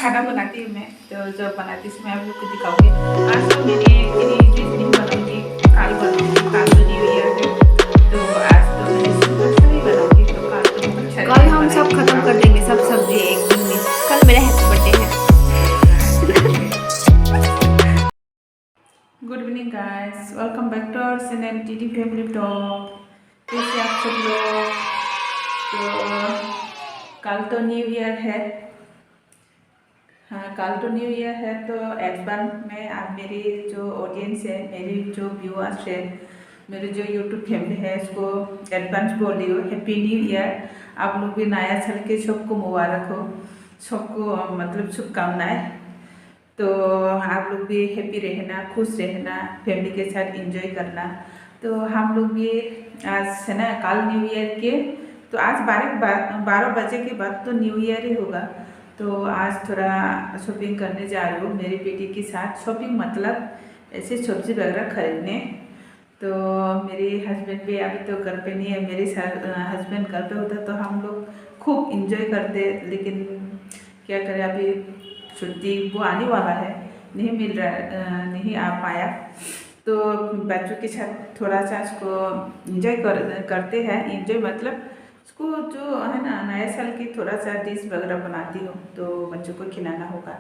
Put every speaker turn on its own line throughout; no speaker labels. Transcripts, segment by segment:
खाना बनाती हूँ मैं, तो जब बनाती हूँ मैं आप लोग को दिखाऊंगी। आज तो मैंने जिस दिन बनाऊंगी कल बनाऊंगी, कल तो न्यू ईयर है, तो आज तो मैं सिंपल सा ही बनाऊंगी। तो कल तो बहुत अच्छा
कल हम सब खत्म कर देंगे, सब सब्जी एक दिन में। कल मेरा हैप्पी बर्थडे है।
Good evening guys, welcome back to our channel TT family talk. कैसे आप सब लोग? तो कल तो न्यू ईयर है, हाँ कल तो न्यू ईयर है। तो एडवांस में आप मेरी जो ऑडियंस है, मेरी जो व्यूअर्स है, मेरी जो यूट्यूब फैमिली है, इसको एडवांस बोल रही हूँ हैप्पी न्यू ईयर। आप लोग भी नया साल के सबको मुबारक हो, सबको मतलब शुभकामनाएं। तो आप लोग भी हैप्पी रहना, खुश रहना, फैमिली के साथ एंजॉय करना। तो हम लोग भी आज है ना कल न्यू ईयर के, तो आज 12 बजे के बाद तो न्यू ईयर ही होगा। तो आज थोड़ा शॉपिंग करने जा रही हूँ मेरी बेटी के साथ। शॉपिंग मतलब ऐसे सब्जी वगैरह खरीदने। तो मेरे हस्बैंड भी अभी तो घर पे नहीं है, मेरे हस्बैंड घर पे होता तो हम लोग खूब इंजॉय करते, लेकिन क्या करें अभी छुट्टी वो आने वाला है, नहीं मिल रहा, नहीं आ पाया। तो बच्चों के साथ थोड़ा सा इसको इंजॉय करते हैं। इंजॉय मतलब इसको जो है ना नए साल की थोड़ा सा डिश वगैरह बनाती हूँ, तो बच्चों को खिलाना होगा।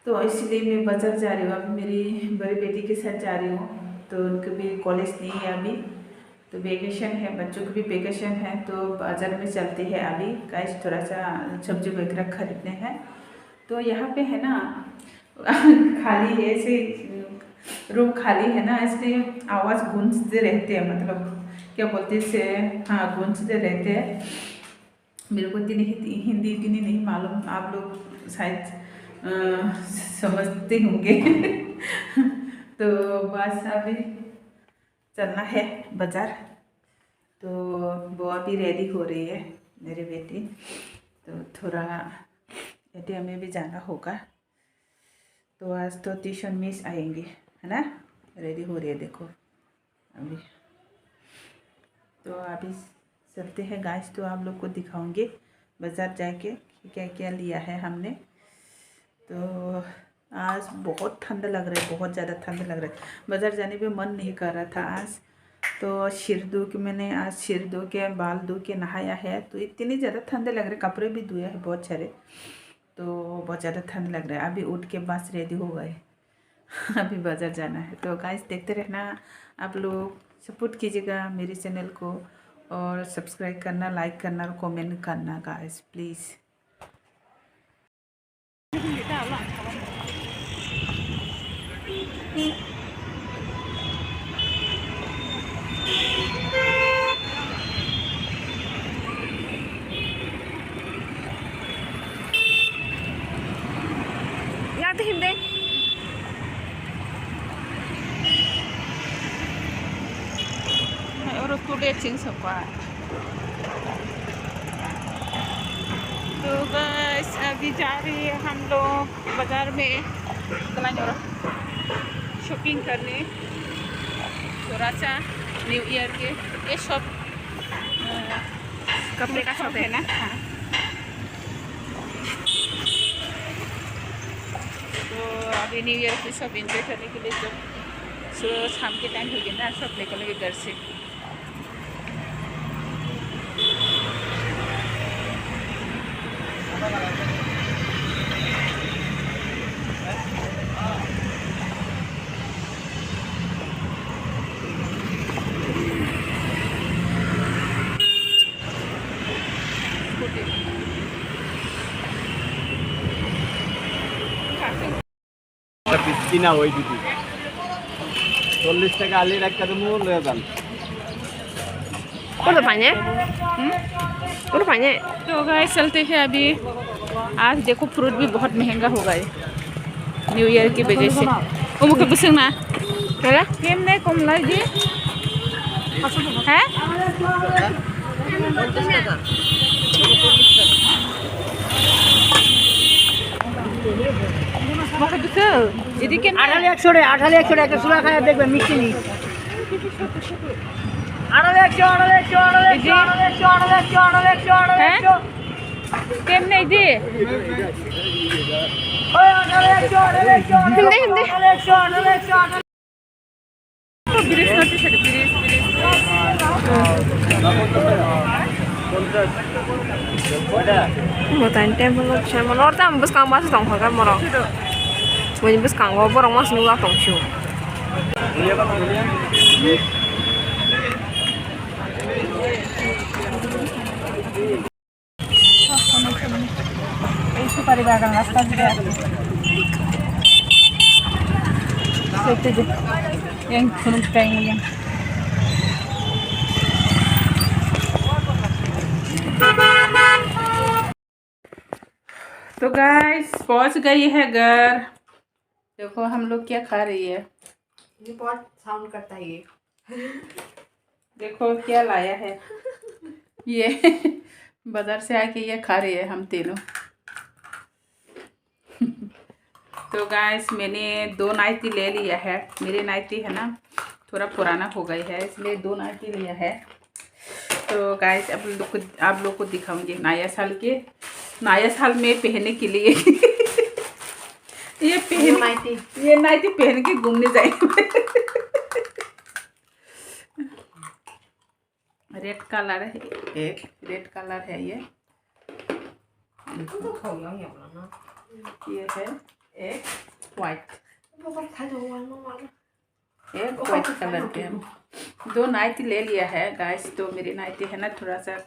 तो इसलिए मैं बाजार जा रही हूँ, अभी मेरी बड़ी बेटी के साथ जा रही हूँ। तो उनको भी कॉलेज नहीं है अभी, तो वेकेशन है, बच्चों को भी वेकेशन है। तो बाज़ार में चलते हैं अभी गाइस, थोड़ा सा सब्जी वगैरह खरीदने हैं। तो यहाँ पे है ना खाली है, ऐसे रूम खाली है ना, इसलिए आवाज़ गूंजते रहते हैं, मतलब क्या बोलते से, हाँ गूंजते रहते हैं। मेरे को इतनी हिंदी इतनी नहीं मालूम, आप लोग शायद समझते होंगे तो बस अभी चलना है बाज़ार। तो वो अभी रेडी हो रही है मेरी बेटी, तो थोड़ा एटीएम में भी जाना होगा। तो आज तो ट्यूशन मिस आएंगे, है ना, रेडी हो रही है देखो अभी। तो अभी चलते हैं गाइस, तो आप लोग को दिखाऊंगे बाज़ार जाके क्या क्या लिया है हमने। तो आज बहुत ठंड लग रहा है, बहुत ज़्यादा ठंड लग रहा है, बाज़ार जाने पे मन नहीं कर रहा था आज। तो सिर धो के मैंने आज सिर धो के बाल धो के नहाया है, तो इतनी ज़्यादा ठंड लग रहा है, कपड़े भी धोए हैं बहुत सारे, तो बहुत ज़्यादा ठंड लग रहा है। अभी उठ के बस रेडी हो गए अभी बाज़ार जाना है। तो गाइस देखते रहना, आप लोग सपोर्ट कीजिएगा मेरे चैनल को, और सब्सक्राइब करना, लाइक करना और कमेंट करना गाइस प्लीज़।
Yakin hindi.
और उसको डेचिंग सबका। तो बस अभी जा रही है हम लोग बाज़ार में शॉपिंग करने, थोड़ा सा न्यू ईयर के। ये शॉप कपड़े का शॉप है ना, हाँ। तो अभी न्यू ईयर की सब एंजॉय करने के लिए जब शाम के टाइम हो गया ना, सब निकलेंगे घर से।
কিনা ওই দিদি 40 টাকা আলির একটা তো মূল হয়ে যান।
Ano pa niya? Ano pa niya?
तो गाइस चलते हैं अभी। आज देखो फ्रूट भी बहुत महंगा हो गया न्यू ईयर की वजह से। उमु के बुसंग ना
Kaya?
केम ने कम लगी है। मके बुसंग यदि के
100 একটা সুরা খায় দেখবেন মিষ্টি নেই। 100
केम नहीं दी
Buatan temple siya manor tam bus kang bas tong kan morong. Mun bus kang go borong mas nuga tong shu.
Itu paribagan rasta juga. Itu je. Yang suruh kain yang.
तो गाइस पहुंच गई है घर। देखो हम लोग क्या खा रही है।
ये बहुत साउंड करता है ये।
देखो क्या लाया है। ये बाजार से आके ये खा रही है हम तीनों। तो गाइस मैंने 2 नाइटी ले लिया है। मेरी नाइटी है ना थोड़ा पुराना हो गई है, इसलिए 2 नाइटी लिया है। तो गाइस आप लोग को दिखाऊंगी नया साल में पहनने के लिए। ये नाइटी पहन के घूमने जाएंगे। रेड कलर है, एक रेड कलर है ये है एक वाइट कलर के। 2 नाइटी ले लिया है गाइस। तो मेरी नाइटी है ना थोड़ा सा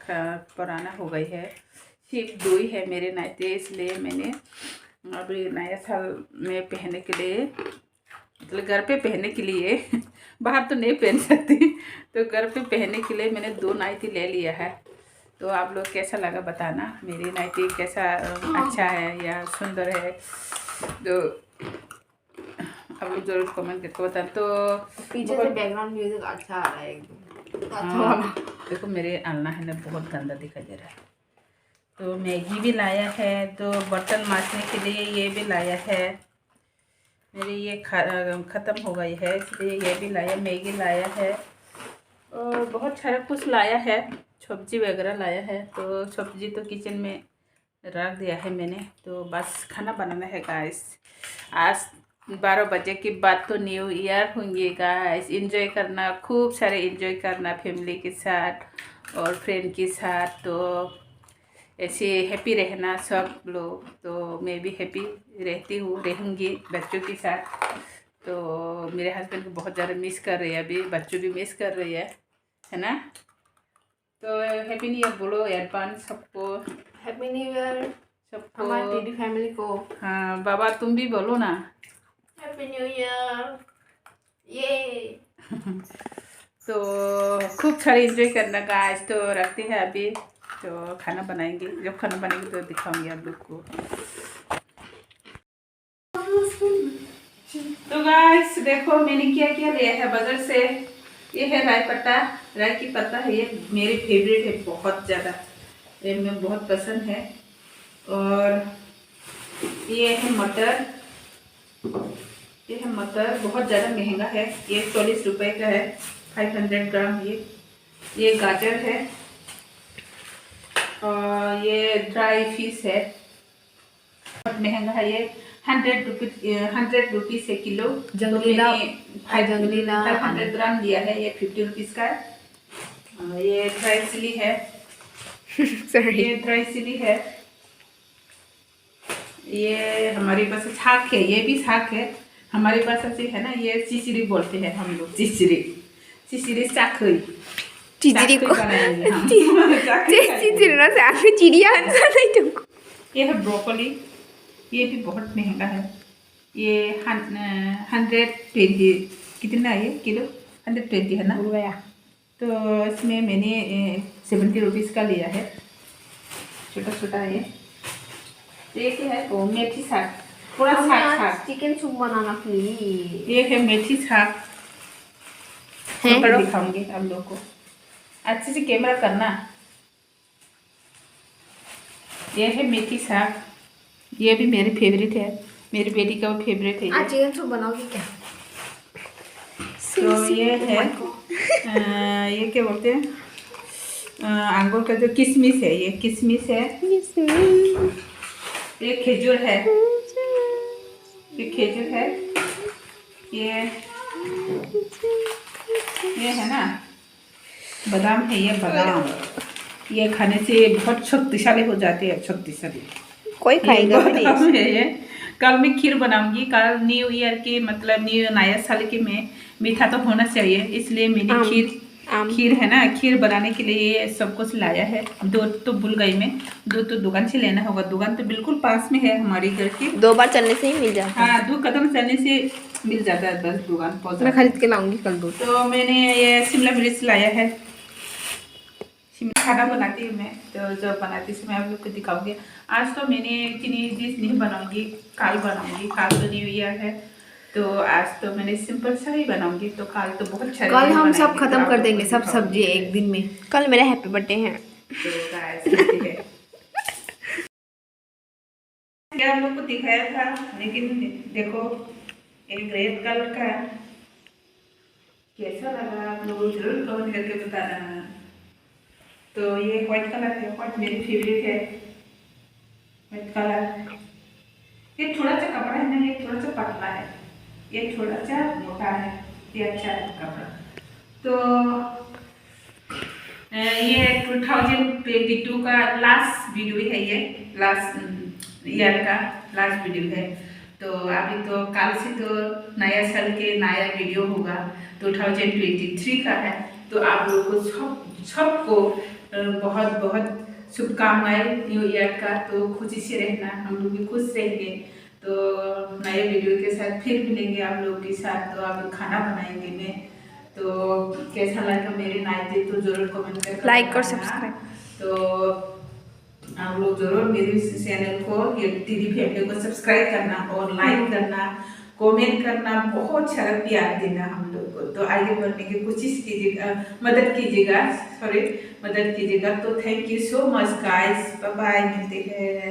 पुराना हो गई है, सिर्फ 2 ही है मेरे नाइटी, इसलिए मैंने अभी नया साल में पहनने के लिए, मतलब घर पे पहनने के लिए, बाहर तो नहीं पहन सकती, तो घर पे पहनने के लिए मैंने 2 नाइटी ले लिया है। तो आप लोग कैसा लगा बताना, मेरी नाइटी कैसा अच्छा है या सुंदर है, तो आप लोग जरूर कमेंट करके बताना। तो
पीछे से बैकग्राउंड म्यूजिक अच्छा आ रहा है एकदम।
हाँ, देखो मेरे आलना है ना बहुत गंदा दिखाई दे रहा है। तो मैगी भी लाया है, तो बर्तन मांजने के लिए ये भी लाया है। मेरी ये ख़त्म हो गई है, इसलिए ये भी लाया, मैगी लाया है और बहुत सारा कुछ लाया है, सब्जी वगैरह लाया है। तो सब्जी तो किचन में रख दिया है मैंने, तो बस खाना बनाना है गाइस। आज 12 बजे के बाद तो न्यू ईयर होंगे गाइस। एंजॉय करना, खूब सारे एंजॉय करना फैमिली के साथ और फ्रेंड के साथ। तो ऐसे हैप्पी रहना सब लोग। तो मैं भी हैप्पी रहूँगी बच्चों के साथ। तो मेरे हस्बैंड को बहुत ज़्यादा मिस कर रही है, अभी बच्चों भी मिस कर रही है ना। तो हैप्पी न्यू ईयर बोलो एडवांस सबको।
हैप्पी न्यू ईयर
सबको,
हमारी टीडी फैमिली को।
हाँ बाबा तुम भी बोलो ना
हैप्पी न्यू ईयर ये।
तो खूब सारे एंजॉय करना गाइस। तो रखते हैं अभी, तो खाना बनाएंगे, जब खाना बनाएंगे तो दिखाऊंगी आप लोग को। तो गाइस देखो मैंने क्या क्या लिया है बाजार से। ये है राई की पत्ता है, ये मेरे फेवरेट है बहुत ज़्यादा, ये मुझे बहुत पसंद है। और ये है मटर, बहुत ज़्यादा महंगा है, ये 40 रुपये का है, 500 ग्राम। ये गाजर है और ये ड्राई फिश है, बहुत महंगा है, ये 100 रुपीज़ है किलो।
जंगलीला
500 ग्राम लिया है, ये 50 रुपीज़ का है। ये ड्राई चिली है, ये ड्राई चिली है। ये हमारे पास शाक है, ये भी शाक है हमारे पास से है ना, ये चिचरी बोलते हैं हम लोग, चिचरी चाकरी।
चिचरी को
बनाएंगे हम।
चिचरी ना से आगे चिड़िया आंसर नहीं तुमको।
ये है ब्रोकली, ये भी बहुत महंगा है, ये 120 कितना है ये किलो, 120 है ना। तो इसमें मैंने 70 रुपीज़ का लिया है, छोटा छोटा है ये। क्या है वो मेथी साग, थोड़ा साग
चिकन सूप बनाना प्लीज।
ये है मेथी साग, दिखाऊंगी आप लोग को, अच्छे से कैमरा करना। ये है मेथी साग, ये भी मेरी फेवरेट है, मेरी बेटी का वो फेवरेट है।
आज चिकन सूप बनाओगी क्या?
तो ये है ये क्या बोलते हैं, अंगूर का जो किशमिश है, ये किशमिश है। ये खजूर है, ये खेजूर है, ये है ना बादाम है, ये बादाम, ये खाने से बहुत शक्तिशाली हो जाते हैं, शक्तिशाली।
कोई खाएगा भी नहीं।
बादाम है ये। कल मैं खीर बनाऊंगी, कल न्यू ईयर के मतलब नया साल के में मीठा तो होना चाहिए, इसलिए मैंने खीर है ना, खीर बनाने के लिए ये सब कुछ लाया है। दूध तो भूल गई मैं, दूध तो दुकान से लेना होगा, दुकान तो बिल्कुल पास में है हमारे घर के,
2 बार चलने से ही मिल जाता है।
हाँ 2 कदम चलने से मिल जाता है, बस दुकान पहुँच।
मैं खरीद के लाऊंगी कल दूध।
तो मैंने ये शिमला मिर्च लाया है, खाना बनाती हूँ मैं, तो जब बनाती हूँ मैं आप लोग को दिखाऊंगी। आज तो मैंने इतनी डिश नहीं बनाऊंगी, कल बनाऊंगी, कल तो न्यू ईयर है, तो आज तो मैंने सिंपल सा ही बनाऊंगी, तो कल तो बहुत सारे
कल हम सब खत्म कर देंगे, सब सब्जी एक दिन में। कल मेरा हैप्पी बर्थडे है।
तो गाइस क्या आप लोग को दिखाया था, लेकिन देखो एक रेड कलर का कैसा लगा आप लोग जरूर कमेंट करके बताना। तो ये व्हाइट कलर है, व्हाइट मेरी फेवरेट है, व्हाइट कलर। ये थोड़ा सा कपड़ा है ना, ये थोड़ा सा पतला है, ये थोड़ा सा मोटा है, ये अच्छा है कपड़ा। तो ये 2022 का लास्ट वीडियो है, ये लास्ट ईयर का लास्ट वीडियो है। तो अभी तो कल से तो नया साल के नया वीडियो होगा, 2023 का है। तो आप लोगों को सबको बहुत बहुत शुभकामनाएं न्यू ईयर का। तो खुशी से रहना, हम लोग भी खुश रहेंगे। तो नए वीडियो के साथ फिर मिलेंगे आप लोगों के साथ। तो आप खाना बनाएंगे मैं, तो कैसा लगा मेरे नाइट तो जरूर कमेंट करके
लाइक और सब्सक्राइब।
तो आप लोग जरूर मेरे चैनल को दीदी फैमिली को सब्सक्राइब करना और लाइक करना, कमेंट करना, बहुत सारा प्यार देना हम लोग को। तो आगे बढ़ने की कोशिश कीजिएगा, मदद कीजिएगा। तो thank you so much guys, bye bye, मिलते हैं।